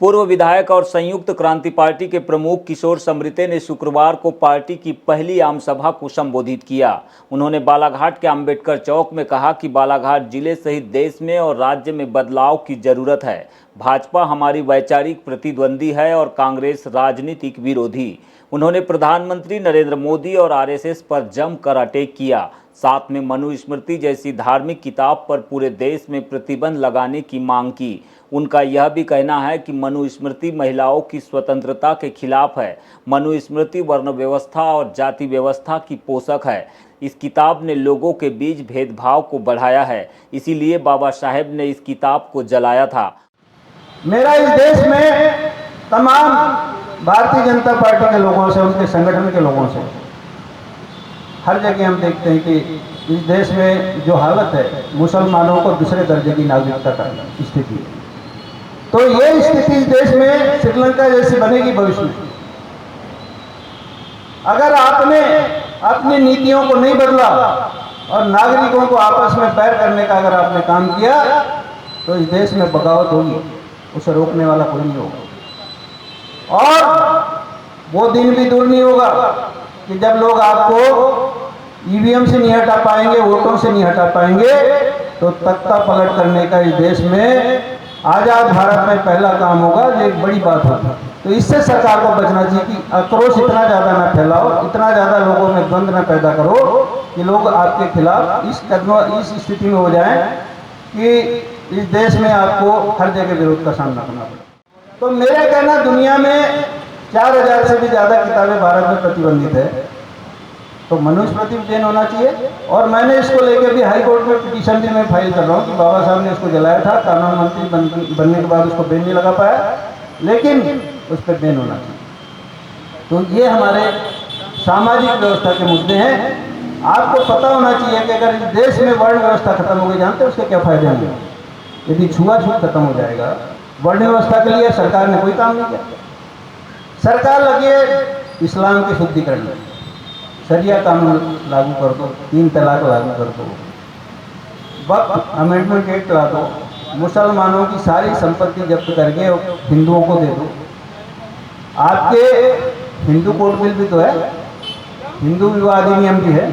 पूर्व विधायक और संयुक्त क्रांति पार्टी के प्रमुख किशोर समृते ने शुक्रवार को पार्टी की पहली आम सभा को संबोधित किया। उन्होंने बालाघाट के अंबेडकर चौक में कहा कि बालाघाट जिले सहित देश में और राज्य में बदलाव की जरूरत है। भाजपा हमारी वैचारिक प्रतिद्वंदी है और कांग्रेस राजनीतिक विरोधी। उन्होंने प्रधानमंत्री नरेंद्र मोदी और आरएसएस पर जमकर अटैक किया। साथ में मनुस्मृति जैसी धार्मिक किताब पर पूरे देश में प्रतिबंध लगाने की मांग की। उनका यह भी कहना है कि मनुस्मृति महिलाओं की स्वतंत्रता के खिलाफ है। मनुस्मृति वर्ण व्यवस्था और जाति व्यवस्था की पोषक है। इस किताब ने लोगों के बीच भेदभाव को बढ़ाया है, इसीलिए बाबा साहेब ने इस किताब को जलाया था। मेरा इस देश में तमाम भारतीय जनता पार्टी के लोगों से, उनके संगठन के लोगों से, हर जगह हम देखते हैं कि इस देश में जो हालत है, मुसलमानों को दूसरे दर्जे की नागरिकता का स्थिति है। तो ये स्थिति इस देश में श्रीलंका जैसी बनेगी भविष्य में। अगर आपने अपनी नीतियों को नहीं बदला और नागरिकों को आपस में बैर करने का अगर आपने काम किया तो इस देश में बगावत होगी, उसे रोकने वाला कोई नहीं होगा। और वो दिन भी दूर नहीं होगा कि जब लोग आपको ईवीएम से नहीं हटा पाएंगे, वोटों से नहीं हटा पाएंगे, तो तख्ता पलट करने का इस देश में आज़ाद भारत में पहला काम होगा, जो एक बड़ी बात होगी। तो इससे सरकार को बचना चाहिए कि आक्रोश इतना ज़्यादा ना फैलाओ, इतना ज़्यादा लोगों में द्वंद्व न पैदा करो कि लोग आपके खिलाफ इस स्थिति में हो जाएं कि इस देश में आपको हर जगह विरोध का सामना करना पड़े। तो मेरा कहना, दुनिया में 4000 से भी ज़्यादा किताबें भारत में प्रतिबंधित है, तो मनुस्मृति बैन होना चाहिए। और मैंने इसको लेकर भी हाई कोर्ट में पिटीशन भी मैं फाइल कर रहा हूँ कि बाबा साहब ने इसको जलाया था, कानून मंत्री बनने के बाद उसको बैन नहीं लगा पाया, लेकिन उस पर बैन होना चाहिए। तो ये हमारे सामाजिक व्यवस्था के मुद्दे हैं। आपको पता होना चाहिए कि अगर इस देश में वर्ण व्यवस्था खत्म हो गई, जानते हैं उसके क्या फायदे होंगे? यदि छुआछूत खत्म हो जाएगा, वर्ण व्यवस्था के लिए सरकार ने कोई काम नहीं किया। सरकार लगी है इस्लाम के शुद्धिकरण में, शरिया कानून लागू कर दो, 3 तलाक लागू कर दो, वक्फ अमेंडमेंट एक्ट ला दो, मुसलमानों की सारी संपत्ति जब्त करके हिंदुओं को दे दो। आपके हिंदू कोर्ट बिल भी तो है, हिंदू विवाह अधिनियम भी है।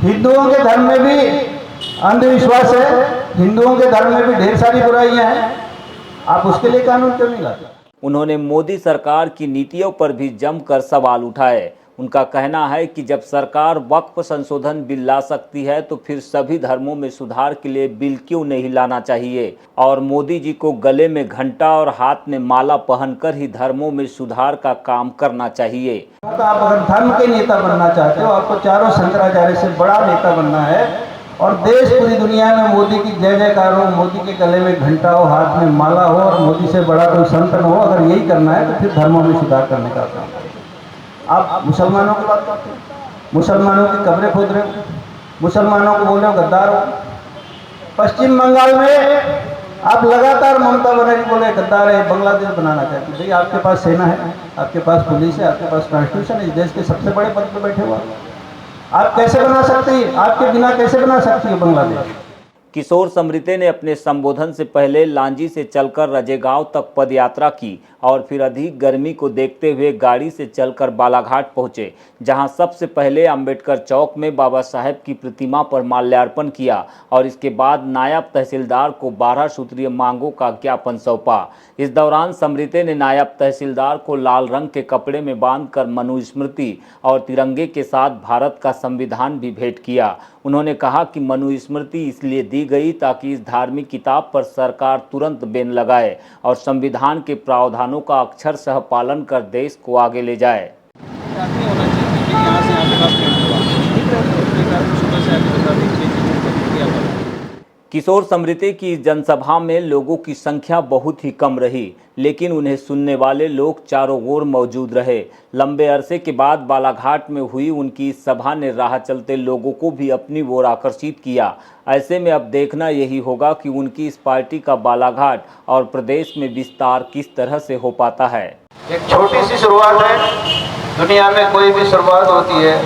हिंदुओं के धर्म में भी अंधविश्वास है, हिंदुओं के धर्म में भी ढेर सारी बुराइयां हैं, आप उसके लिए कानून क्यों नहीं लाते? उन्होंने मोदी सरकार की नीतियों पर भी जमकर सवाल उठाए। उनका कहना है कि जब सरकार वक्फ संशोधन बिल ला सकती है तो फिर सभी धर्मों में सुधार के लिए बिल क्यों नहीं लाना चाहिए, और मोदी जी को गले में घंटा और हाथ में माला पहनकर ही धर्मों में सुधार का काम करना चाहिए। आप अगर धर्म के नेता बनना चाहते हो, आपको चारों शंकराचार्य से बड़ा नेता बनना है और देश पूरी दुनिया में मोदी की जय जयकार हो, मोदी के गले में घंटा हो, हाथ में माला हो और मोदी से बड़ा कोई संत न हो, अगर यही करना है तो फिर धर्मों में सुधार करने का काम करें। आप मुसलमानों की बात करते हो, मुसलमानों की कब्रें खोद रहे हो, मुसलमानों को बोल रहे हो गद्दार हो। पश्चिम बंगाल में आप लगातार ममता बनर्जी बोले गद्दार है, बांग्लादेश बनाना चाहते हैं। भाई आपके पास सेना है, आपके पास पुलिस है, आपके पास कॉन्स्टिट्यूशन है, इस देश के सबसे बड़े पद पर बैठे हुए आप कैसे बना सकते हैं? आपके बिना कैसे बना सकती है बांग्लादेश? किशोर समृते ने अपने संबोधन से पहले लांजी से चलकर रजेगांव तक पदयात्रा की और फिर अधिक गर्मी को देखते हुए गाड़ी से चलकर बालाघाट पहुंचे, जहां सबसे पहले अंबेडकर चौक में बाबा साहेब की प्रतिमा पर माल्यार्पण किया और इसके बाद नायब तहसीलदार को 12 सूत्रीय मांगों का ज्ञापन सौंपा। इस दौरान समृते ने नायब तहसीलदार को लाल रंग के कपड़े में बांधकर मनुस्मृति और तिरंगे के साथ भारत का संविधान भी भेंट किया। उन्होंने कहा कि मनुस्मृति इसलिए दी गई ताकि इस धार्मिक किताब पर सरकार तुरंत बैन लगाए और संविधान के प्रावधानों का अक्षरशः पालन कर देश को आगे ले जाए। किशोर समृते की इस जनसभा में लोगों की संख्या बहुत ही कम रही, लेकिन उन्हें सुनने वाले लोग चारों ओर मौजूद रहे। लंबे अरसे के बाद बालाघाट में हुई उनकी इस सभा ने राह चलते लोगों को भी अपनी ओर आकर्षित किया। ऐसे में अब देखना यही होगा कि उनकी इस पार्टी का बालाघाट और प्रदेश में विस्तार किस तरह से हो पाता है। एक छोटी सी शुरुआत है। दुनिया में कोई भी शुरुआत होती है,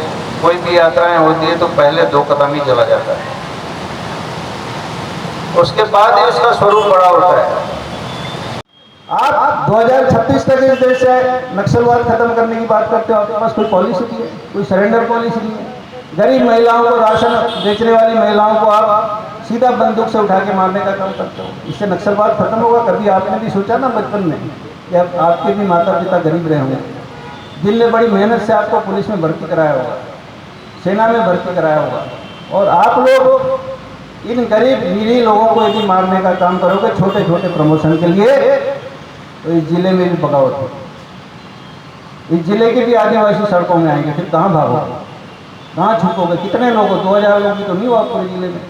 कोई भी यात्राएं होती है, तो पहले 2 कदम ही चला जाता है, उसके बाद ही उसका स्वरूप बड़ा होता है। आप 2036 तक इस देश से नक्सलवाद खत्म करने की बात करते हो, आपके पास कोई पॉलिसी नहीं है, कोई सरेंडर पॉलिसी नहीं है। गरीब महिलाओं को, राशन बेचने वाली महिलाओं को आप सीधा बंदूक से उठा के मारने का काम करते हो। इससे नक्सलवाद खत्म होगा? कभी आपने भी सोचा ना बचपन में कि आपके भी माता पिता गरीब रहे होंगे, जिनने बड़ी मेहनत से आपको पुलिस में भर्ती कराया होगा, सेना में भर्ती कराया होगा, और आप लोग इन गरीब निरीह लोगों को यदि मारने का काम करोगे छोटे छोटे प्रमोशन के लिए, तो इस जिले में भी बगावत होगी। इस जिले के भी आदिवासी सड़कों में आएंगे, फिर कहाँ भागोगे, कहाँ छुपोगे? कितने लोग हो? 2000 लोग की तो नहीं हो आप पूरे जिले में।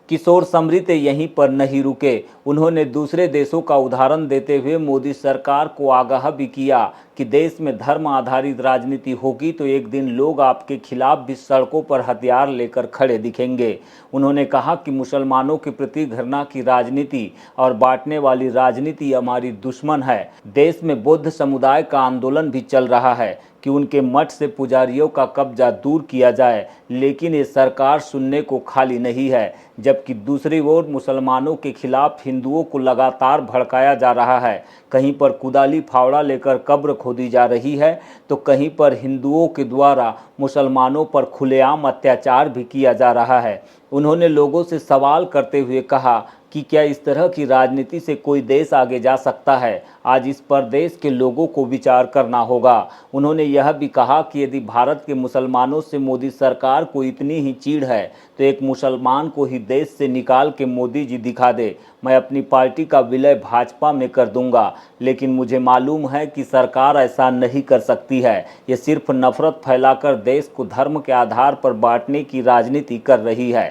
किशोर समृते यहीं पर नहीं रुके। उन्होंने दूसरे देशों का उदाहरण देते हुए मोदी सरकार को आगाह भी किया कि देश में धर्म आधारित राजनीति होगी तो एक दिन लोग आपके खिलाफ भी सड़कों पर हथियार लेकर खड़े दिखेंगे। उन्होंने कहा कि मुसलमानों के प्रति घृणा की राजनीति और बांटने वाली राजनीति हमारी दुश्मन है। देश में बौद्ध समुदाय का आंदोलन भी चल रहा है कि उनके मठ से पुजारियों का कब्जा दूर किया जाए, लेकिन ये सरकार सुनने को खाली नहीं है। जबकि दूसरी ओर मुसलमानों के खिलाफ हिंदुओं को लगातार भड़काया जा रहा है। कहीं पर कुदाली फावड़ा लेकर कब्र खोदी जा रही है तो कहीं पर हिंदुओं के द्वारा मुसलमानों पर खुलेआम अत्याचार भी किया जा रहा है। उन्होंने लोगों से सवाल करते हुए कहा कि क्या इस तरह की राजनीति से कोई देश आगे जा सकता है? आज इस पर देश के लोगों को विचार करना होगा। उन्होंने यह भी कहा कि यदि भारत के मुसलमानों से मोदी सरकार को इतनी ही चिढ़ है तो एक मुसलमान को ही देश से निकाल के मोदी जी दिखा दे, मैं अपनी पार्टी का विलय भाजपा में कर दूंगा। लेकिन मुझे मालूम है कि सरकार ऐसा नहीं कर सकती है। ये सिर्फ नफरत फैलाकर देश को धर्म के आधार पर बांटने की राजनीति कर रही है।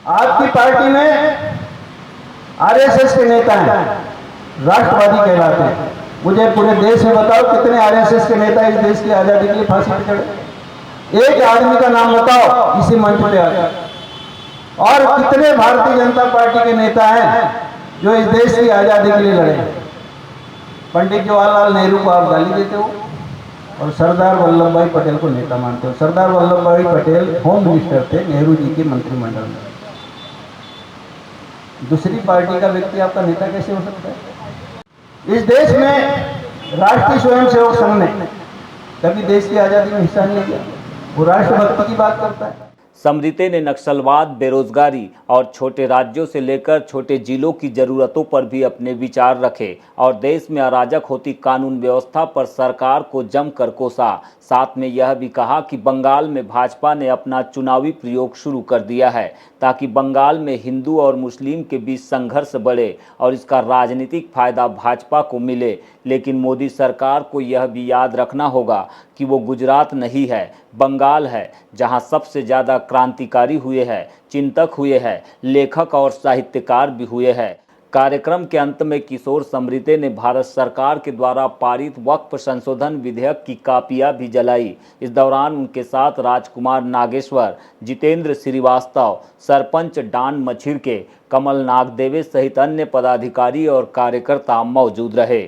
आपकी पार्टी में आरएसएस के नेता हैं, राष्ट्रवादी कहलाते हैं। मुझे पूरे देश में बताओ कितने आरएसएस के नेता इस देश की आजादी के लिए फांसी पर चढ़े? एक आदमी का नाम बताओ इसी मंच पे आकर। और कितने भारतीय जनता पार्टी के नेता हैं जो इस देश की आजादी के लिए लड़े? पंडित जवाहरलाल नेहरू को आप गाली देते हो और सरदार वल्लभ भाई पटेल को नेता मानते हो। सरदार वल्लभ भाई पटेल होम मिनिस्टर थे नेहरू जी के मंत्रिमंडल में। दूसरी पार्टी का व्यक्ति आपका नेता कैसे हो सकता है? इस देश में राष्ट्रीय स्वयंसेवक संघ ने कभी देश की आजादी में हिस्सा नहीं लिया। वो राष्ट्रभक्ति की बात करता है। समृते ने नक्सलवाद, बेरोजगारी और छोटे राज्यों से लेकर छोटे जिलों की जरूरतों पर भी अपने विचार रखे और देश में अराजक होती कानून व्यवस्था पर सरकार को जमकर कोसा। साथ में यह भी कहा कि बंगाल में भाजपा ने अपना चुनावी प्रयोग शुरू कर दिया है ताकि बंगाल में हिंदू और मुस्लिम के बीच संघर्ष बढ़े और इसका राजनीतिक फायदा भाजपा को मिले। लेकिन मोदी सरकार को यह भी याद रखना होगा कि वो गुजरात नहीं है, बंगाल है, जहां सबसे ज़्यादा क्रांतिकारी हुए हैं, चिंतक हुए हैं, लेखक और साहित्यकार भी हुए हैं। कार्यक्रम के अंत में किशोर समृते ने भारत सरकार के द्वारा पारित वक्फ संशोधन विधेयक की कापियां भी जलाई। इस दौरान उनके साथ राजकुमार नागेश्वर, जितेंद्र श्रीवास्तव, सरपंच डान मछिर के, कमल नागदेवे सहित अन्य पदाधिकारी और कार्यकर्ता मौजूद रहे।